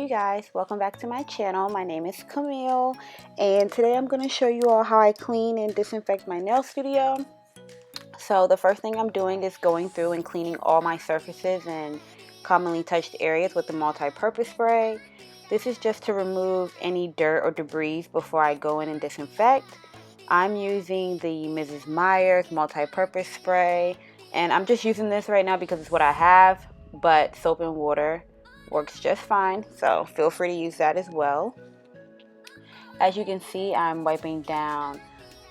Hey guys, welcome back to my channel. My name is Camille, and today I'm going to show you all how I clean and disinfect my nail studio. So the first thing I'm doing is going through and cleaning all my surfaces and commonly touched areas with the multi-purpose spray. This is just to remove any dirt or debris before I go in and disinfect. I'm using the Mrs. Meyer's multi-purpose spray, and I'm just using this right now because it's what I have, but soap and water works just fine, so feel free to use that as well. As you can see, I'm wiping down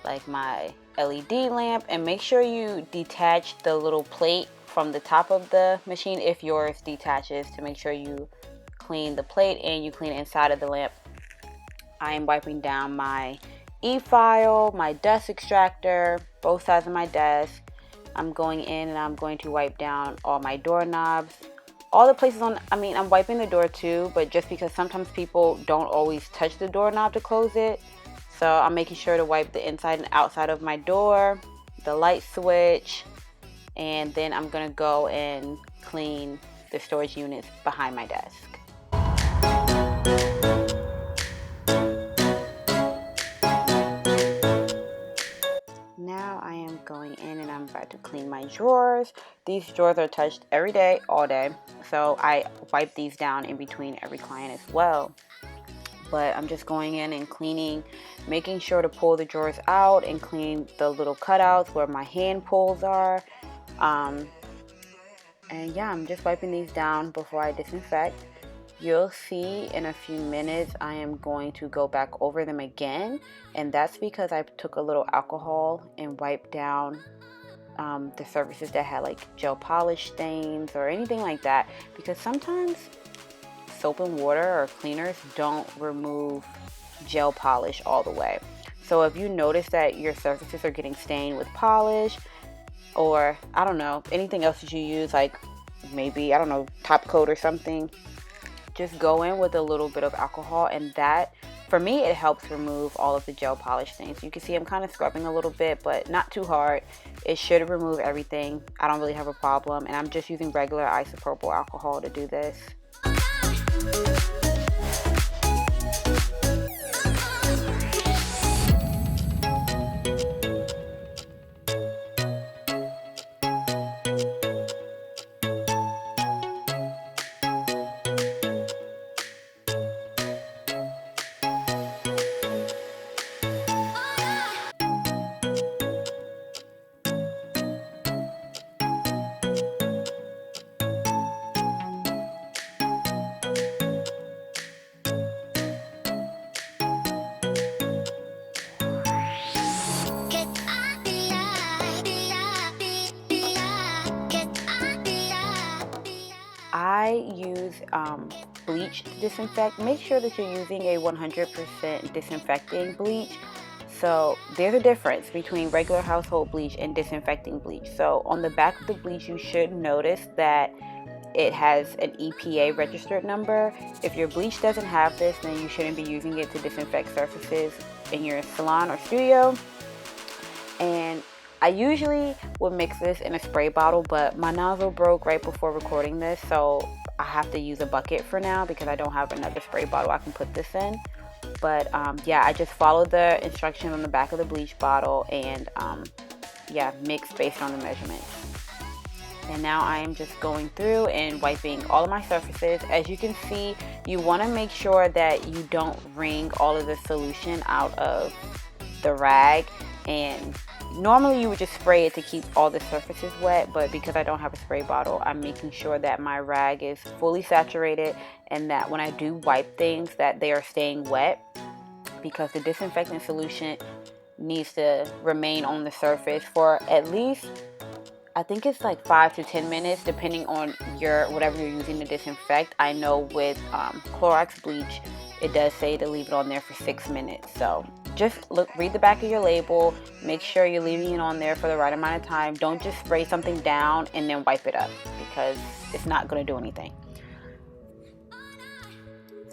like my LED lamp, and make sure you detach the little plate from the top of the machine if yours detaches, to make sure you clean the plate and you clean inside of the lamp. I am wiping down my e-file, my dust extractor, both sides of my desk. I'm going in and I'm going to wipe down all my doorknobs, all the places I'm wiping the door too, but just because sometimes people don't always touch the doorknob to close it, so I'm making sure to wipe the inside and outside of my door, the light switch, and then I'm gonna go and clean the storage units behind my desk. Now I am going in and I'm about to clean my drawers. These drawers are touched every day, all day, so I wipe these down in between every client as well. But I'm just going in and cleaning, making sure to pull the drawers out and clean the little cutouts where my hand pulls are. And yeah, I'm just wiping these down before I disinfect. You'll see in a few minutes I am going to go back over them again, and that's because I took a little alcohol and wiped down the surfaces that had like gel polish stains or anything like that, because sometimes soap and water or cleaners don't remove gel polish all the way. So if you notice that your surfaces are getting stained with polish, or I don't know, anything else that you use, like maybe, I don't know, top coat or something, just go in with a little bit of alcohol, and that, for me, it helps remove all of the gel polish stains. You can see I'm kind of scrubbing a little bit, but not too hard. It should remove everything. I don't really have a problem, and I'm just using regular isopropyl alcohol to do this. I use bleach to disinfect. Make sure that you're using a 100% disinfecting bleach. So there's a difference between regular household bleach and disinfecting bleach. So on the back of the bleach, you should notice that it has an EPA registered number. If your bleach doesn't have this, then you shouldn't be using it to disinfect surfaces in your salon or studio. And I usually would mix this in a spray bottle, but my nozzle broke right before recording this, so I have to use a bucket for now because I don't have another spray bottle I can put this in. But yeah, I just followed the instructions on the back of the bleach bottle and yeah, mix based on the measurements. And now I am just going through and wiping all of my surfaces. As you can see, you want to make sure that you don't wring all of the solution out of the rag, and normally you would just spray it to keep all the surfaces wet, but because I don't have a spray bottle, I'm making sure that my rag is fully saturated and that when I do wipe things that they are staying wet, because the disinfectant solution needs to remain on the surface for at least, I think it's like 5 to 10 minutes depending on whatever you're using to disinfect. I know with Clorox bleach, it does say to leave it on there for 6 minutes. So just read the back of your label, make sure you're leaving it on there for the right amount of time. Don't just spray something down and then wipe it up, because it's not going to do anything.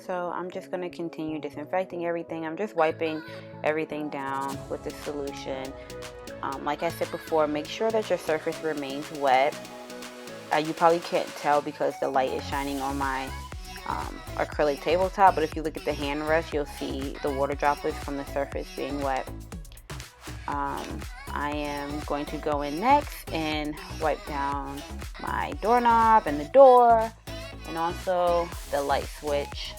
So I'm just going to continue disinfecting everything. I'm just wiping everything down with the solution. Like I said before, make sure that your surface remains wet. You probably can't tell because the light is shining on my acrylic tabletop, but if you look at the hand rest, you'll see the water droplets from the surface being wet. I am going to go in next and wipe down my doorknob and the door, and also the light switch.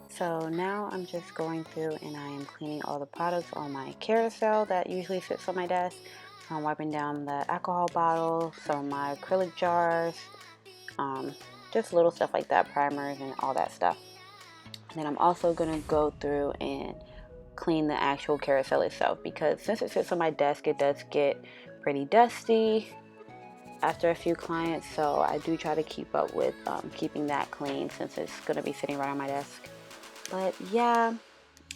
So now I'm just going through and I am cleaning all the products on my carousel that usually sits on my desk. So I'm wiping down the alcohol bottle, some of my acrylic jars, just little stuff like that, primers and all that stuff. And then I'm also going to go through and clean the actual carousel itself, because since it sits on my desk, it does get pretty dusty after a few clients. So I do try to keep up with keeping that clean, since it's going to be sitting right on my desk. But yeah,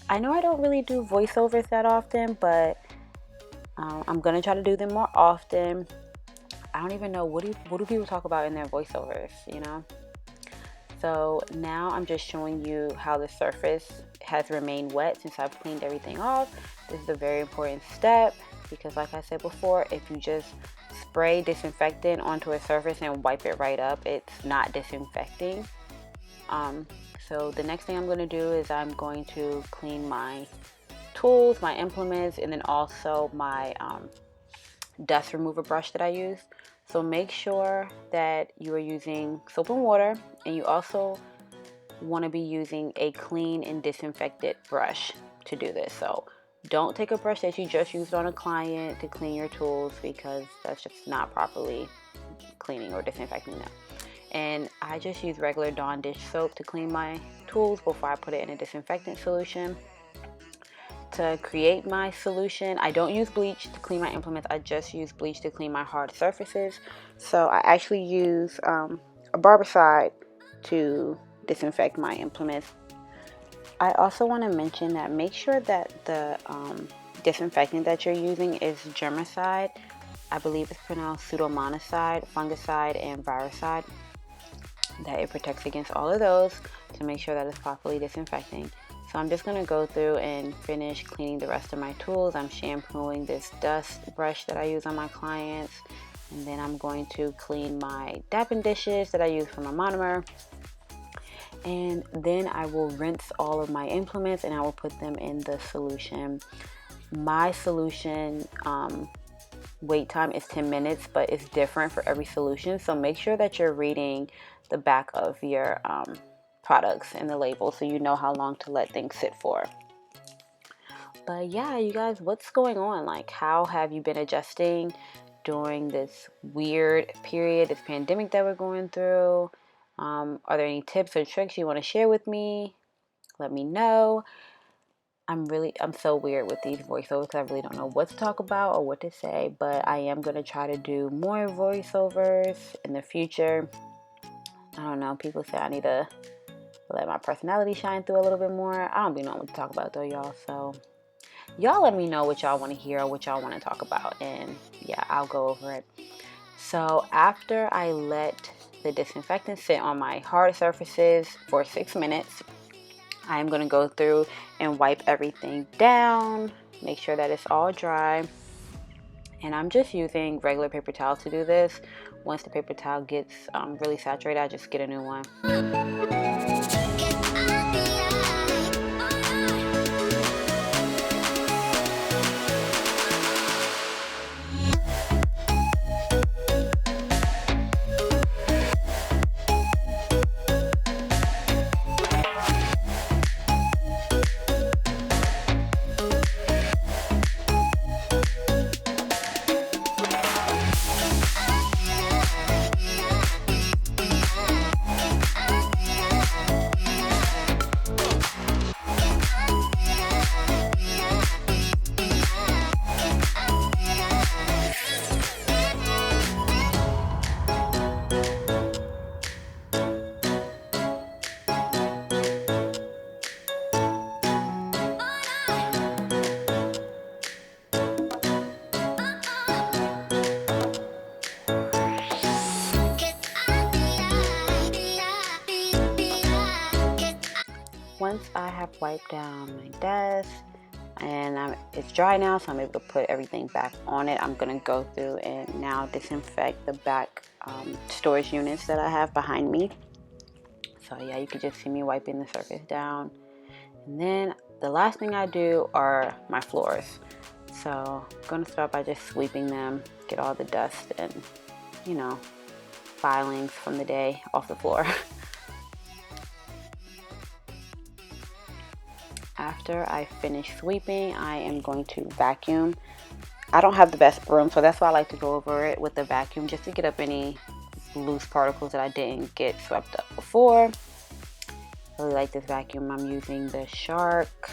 I know I don't really do voiceovers that often, but I'm going to try to do them more often. I don't even know, what do people talk about in their voiceovers, you know? So now I'm just showing you how the surface has remained wet since I've cleaned everything off. This is a very important step, because like I said before, if you just spray disinfectant onto a surface and wipe it right up, it's not disinfecting. So the next thing I'm going to do is I'm going to clean my tools, my implements, and then also my dust remover brush that I use. So make sure that you are using soap and water, and you also want to be using a clean and disinfected brush to do this. So don't take a brush that you just used on a client to clean your tools, because that's just not properly cleaning or disinfecting them. And I just use regular Dawn dish soap to clean my tools before I put it in a disinfectant solution. To create my solution, I don't use bleach to clean my implements. I just use bleach to clean my hard surfaces. So I actually use a barbicide to disinfect my implements. I also want to mention that make sure that the disinfectant that you're using is germicide. I believe it's pronounced pseudomonas, fungicide, and viricide. That it protects against all of those, to make sure that it's properly disinfecting. So I'm just going to go through and finish cleaning the rest of my tools. I'm shampooing this dust brush that I use on my clients, and then I'm going to clean my dapping dishes that I use for my monomer, and then I will rinse all of my implements and I will put them in the solution. My solution wait time is 10 minutes, but it's different for every solution, so make sure that you're reading the back of your products and the label, so you know how long to let things sit for. But yeah, you guys, what's going on? Like, how have you been adjusting during this weird period, this pandemic that we're going through? Are there any tips or tricks you want to share with me? Let me know. I'm so weird with these voiceovers, because I really don't know what to talk about or what to say, but I am going to try to do more voiceovers in the future. I don't know, people say I need to let my personality shine through a little bit more. I don't be knowing what to talk about though, y'all. So y'all let me know what y'all want to hear or what y'all want to talk about, and yeah, I'll go over it. So after I let the disinfectant sit on my hard surfaces for 6 minutes, I'm going to go through and wipe everything down, make sure that it's all dry. And I'm just using regular paper towels to do this. Once the paper towel gets really saturated, I just get a new one. once I have wiped down my desk and it's dry now, so I'm able to put everything back on it, I'm gonna go through and now disinfect the back storage units that I have behind me. So yeah, you can just see me wiping the surface down. And then the last thing I do are my floors. So I'm gonna start by just sweeping them, get all the dust and, you know, filings from the day off the floor. After I finish sweeping, I am going to vacuum. I don't have the best broom, so that's why I like to go over it with the vacuum, just to get up any loose particles that I didn't get swept up before. I really like this vacuum. I'm using the Shark.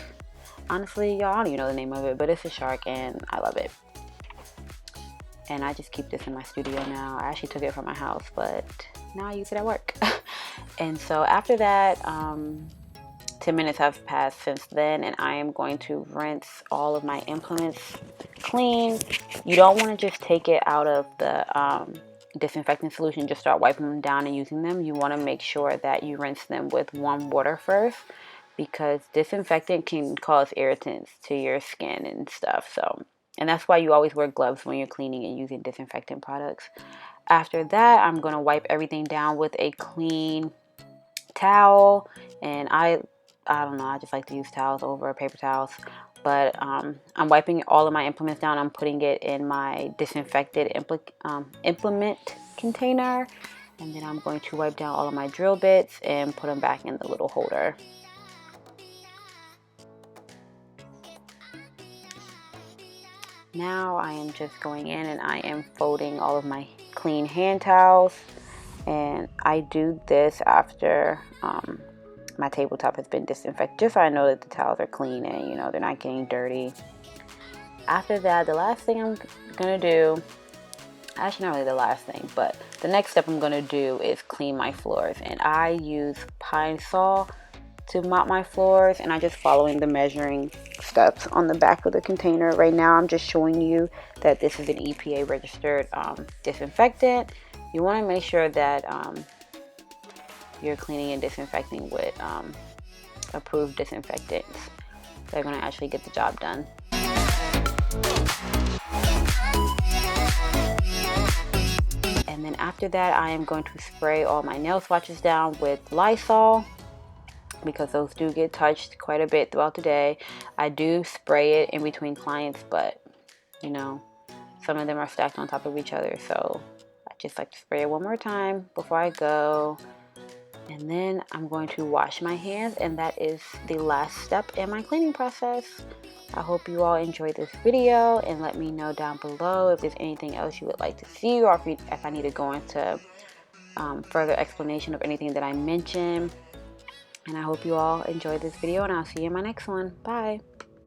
Honestly, y'all, I don't even know the name of it, but it's a Shark and I love it. And I just keep this in my studio now. I actually took it from my house, but now I use it at work. And so after that, 10 minutes have passed since then, and I am going to rinse all of my implements clean. You don't want to just take it out of the disinfectant solution, just start wiping them down and using them. You want to make sure that you rinse them with warm water first, because disinfectant can cause irritants to your skin and stuff. So, and that's why you always wear gloves when you're cleaning and using disinfectant products. After that, I'm going to wipe everything down with a clean towel, and I don't know, I just like to use towels over paper towels. But I'm wiping all of my implements down. I'm putting it in my disinfected implement container, and then I'm going to wipe down all of my drill bits and put them back in the little holder. Now I am just going in and I am folding all of my clean hand towels, and I do this after my tabletop has been disinfected, just so I know that the towels are clean and, you know, they're not getting dirty. After that, the last thing I'm gonna do, actually not really the last thing, but the next step I'm gonna do is clean my floors. And I use Pine Sol to mop my floors, and I'm just following the measuring steps on the back of the container. Right now I'm just showing you that this is an EPA registered disinfectant. You want to make sure that you're cleaning and disinfecting with approved disinfectants. They're going to actually get the job done. And then after that, I am going to spray all my nail swatches down with Lysol, because those do get touched quite a bit throughout the day. I do spray it in between clients, but you know, some of them are stacked on top of each other, so I just like to spray it one more time before I go. And then I'm going to wash my hands, and that is the last step in my cleaning process. I hope you all enjoyed this video, and let me know down below if there's anything else you would like to see, or if I need to go into further explanation of anything that I mentioned. And I hope you all enjoyed this video, and I'll see you in my next one. Bye.